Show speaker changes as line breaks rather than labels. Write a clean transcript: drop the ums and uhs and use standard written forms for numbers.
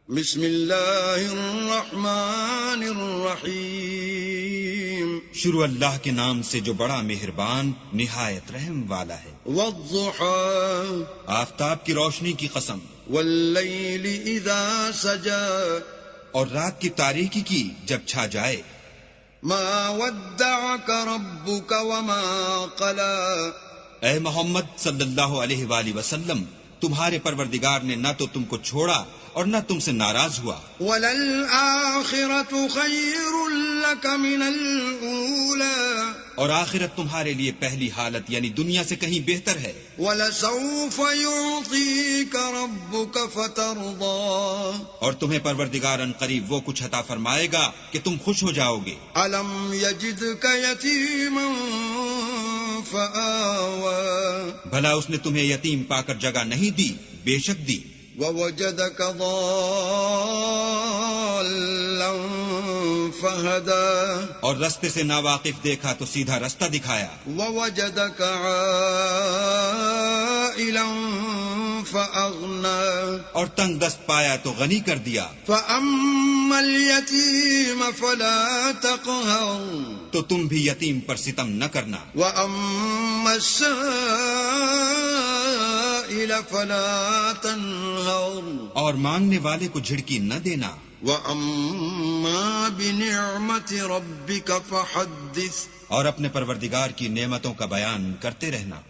بسم اللہ الرحمن الرحیم،
شروع اللہ کے نام سے جو بڑا مہربان نہایت رحم والا ہے۔
والضحى
آفتاب کی روشنی کی قسم،
واللیل اذا سجا
اور رات کی تاریکی کی جب چھا جائے۔
ما ودعك ربك وما قلى،
اے محمد صلی اللہ علیہ وآلہ وسلم، تمہارے پروردگار نے نہ تو تم کو چھوڑا اور نہ تم سے ناراض ہوا۔
وَلَلْآخِرَةُ خَيْرٌ لَكَ مِنَ الْأُولَى،
اور آخرت تمہارے لیے پہلی حالت یعنی دنیا سے کہیں بہتر ہے۔
وَلَسَوْفَ يُعْطِيكَ رَبُّكَ فَتَرْضَىٰ،
اور تمہیں پروردگار ان قریب وہ کچھ عطا فرمائے گا کہ تم خوش ہو جاؤ گے۔
أَلَمْ يَجِدْكَ يَتِيمًا فَآوَىٰ،
بھلا اس نے تمہیں یتیم پا کر جگہ نہیں دی؟ بے شک دی۔
وَوَجَدَكَ ضَالًّا فَهَدَىٰ،
اور رستے سے ناواقف دیکھا تو سیدھا رستہ دکھایا۔
وَوَجَدَكَ عَائِلًا فَأَغْنَىٰ،
اور تنگ دست پایا تو غنی کر دیا۔
فَأَمَّا الْيَتِيمَ فَلَا تَقْهَرْ،
تو تم بھی یتیم پر ستم نہ کرنا۔
وَأَمَّا السَّائِلَ فَلَا تَنْهَرْ،
اور مانگنے والے کو جھڑکی نہ دینا۔
وَأَمَّا بِنِعْمَةِ رَبِّكَ فَحَدِّثْ،
اور اپنے پروردگار کی نعمتوں کا بیان کرتے رہنا۔